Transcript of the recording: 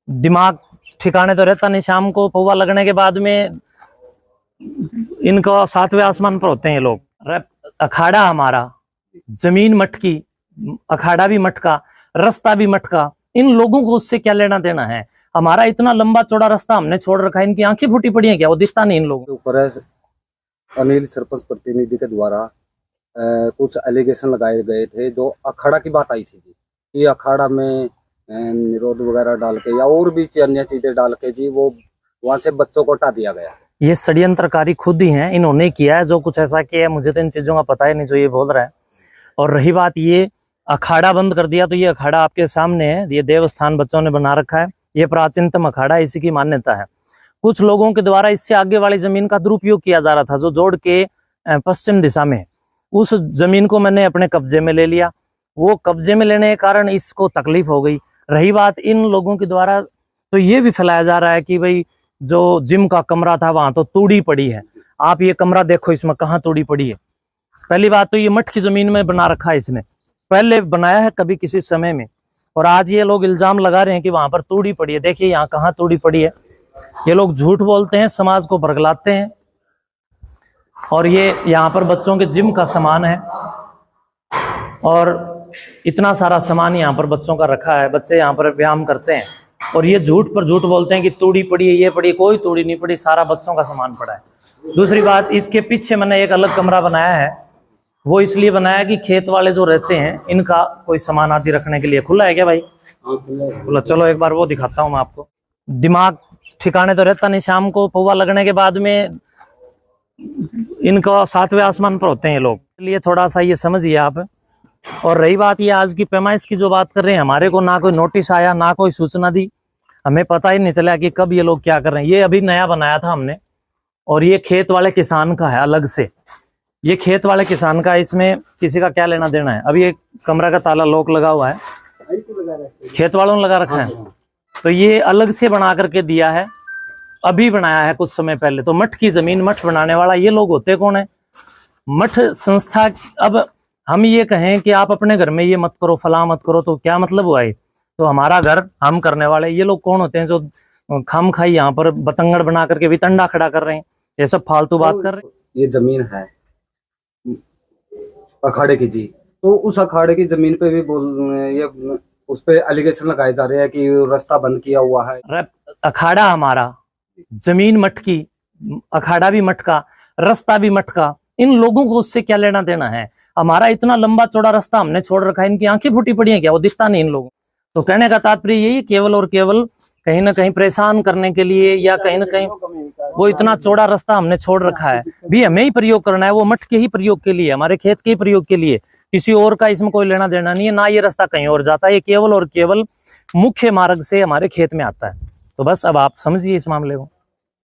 दिमाग ठिकाने तो रहता नहीं। शाम को पौवा लगने के बाद में इनका 7वें आसमान पर होते हैं ये लोग। अखाड़ा हमारा, जमीन मटकी, अखाड़ा भी मटका, रास्ता भी मटका। इन लोगों को उससे क्या लेना देना है? हमारा इतना लंबा चौड़ा रास्ता हमने छोड़ रखा है, इनकी आंखें फूटी पड़ी हैं क्या? वो दिखता नहीं इन लोगों के ऊपर। अनिल सरपंच प्रतिनिधि के द्वारा कुछ एलिगेशन लगाए गए थे, जो अखाड़ा की बात आई थी जी, कि अखाड़ा में निरोध वगैरह डाल के या और भी अन्य चीजें डाल के जी वो वहां से बच्चों को हटा दिया गया। ये षड्यंत्रकारी खुद ही हैं, इन्होंने किया है जो कुछ ऐसा किया है। मुझे तो इन चीजों का पता ही नहीं जो ये बोल रहा है। और रही बात ये अखाड़ा बंद कर दिया, तो ये अखाड़ा आपके सामने है, ये देवस्थान बच्चों ने बना रखा है, ये प्राचीनतम अखाड़ा है, इसी की मान्यता है। कुछ लोगों के द्वारा इससे आगे वाली जमीन का दुरुपयोग किया जा रहा था, जो जोड़ के पश्चिम दिशा में है। उस जमीन को मैंने अपने कब्जे में ले लिया। वो कब्जे में लेने के कारण इसको तकलीफ हो गई। रही बात इन लोगों के द्वारा, तो ये भी फैलाया जा रहा है कि भाई जो जिम का कमरा था वहां तो तूड़ी पड़ी है। आप ये कमरा देखो, इसमें कहाँ तूड़ी पड़ी है? पहली बात तो ये मठ की जमीन में बना रखा है, इसने पहले बनाया है कभी किसी समय में, और आज ये लोग इल्जाम लगा रहे हैं कि वहां पर तूड़ी पड़ी है। देखिए यहाँ कहाँ तूड़ी पड़ी है। ये लोग झूठ बोलते हैं, समाज को बरगलाते हैं। और ये यहाँ पर बच्चों के जिम का सामान है, और इतना सारा सामान यहाँ पर बच्चों का रखा है। बच्चे यहाँ पर व्यायाम करते हैं, और ये झूठ पर झूठ बोलते हैं कि तूड़ी पड़ी है, ये पड़ी। कोई तूड़ी नहीं पड़ी, सारा बच्चों का सामान पड़ा है। दूसरी बात, इसके पीछे मैंने एक अलग कमरा बनाया है। वो इसलिए बनाया कि खेत वाले जो रहते हैं, इनका कोई सामान आदि रखने के लिए। खुला है क्या भाई? खुला। चलो एक बार वो दिखाता हूँ मैं आपको। दिमाग ठिकाने तो रहता नहीं। शाम को पौवा लगने के बाद में इनका 7वें आसमान पर होते हैं ये लोग, इसलिए थोड़ा सा ये समझिए आप। और रही बात ये आज की पैमाइश की जो बात कर रहे हैं, हमारे को ना कोई नोटिस आया, ना कोई सूचना दी, हमें पता ही नहीं चला कि कब ये लोग क्या कर रहे हैं। ये अभी नया बनाया था हमने, और ये खेत वाले किसान का है अलग से। ये खेत वाले किसान का, इसमें किसी का क्या लेना देना है। अभी ये कमरा का ताला लॉक लगा हुआ है, खेत वालों ने लगा रखा है, तो ये अलग से बना करके दिया है, अभी बनाया है कुछ समय पहले। तो मठ की जमीन, मठ बनाने वाला ये लोग होते कौन है? मठ संस्था। अब हम ये कहें कि आप अपने घर में ये मत करो, फला मत करो, तो क्या मतलब हुआ? तो हमारा घर हम करने वाले ये लोग कौन होते हैं जो खाम खाई यहाँ पर बतंगड़ बना करके वितंडा खड़ा कर रहे हैं? ये सब फालतू बात कर रहे हैं। ये जमीन है अखाड़े की जी, तो उस अखाड़े की जमीन पे भी ये उस पे एलिगेशन लगाए जा रहे हैं कि रास्ता बंद किया हुआ है। अखाड़ा हमारा, जमीन मटकी, अखाड़ा भी मटका, रास्ता भी मटका। इन लोगों को उससे क्या लेना देना है? हमारा इतना लंबा चौड़ा रास्ता हमने छोड़ रखा है, इनकी आंखें फूटी पड़ी हैं क्या? वो दिखता नहीं इन लोगों। तो कहने का तात्पर्य यही, केवल और केवल कहीं ना कहीं परेशान करने के लिए, या कहीं ना कहीं वो इतना चौड़ा रास्ता हमने छोड़ रखा है, भी हमें ही प्रयोग करना है, वो मठ के ही प्रयोग के लिए, हमारे खेत के ही प्रयोग के लिए। किसी और का इसमें कोई लेना देना नहीं है, ना ये रास्ता कहीं और जाता है। ये केवल और केवल मुख्य मार्ग से हमारे खेत में आता है। तो बस अब आप समझिए इस मामले को।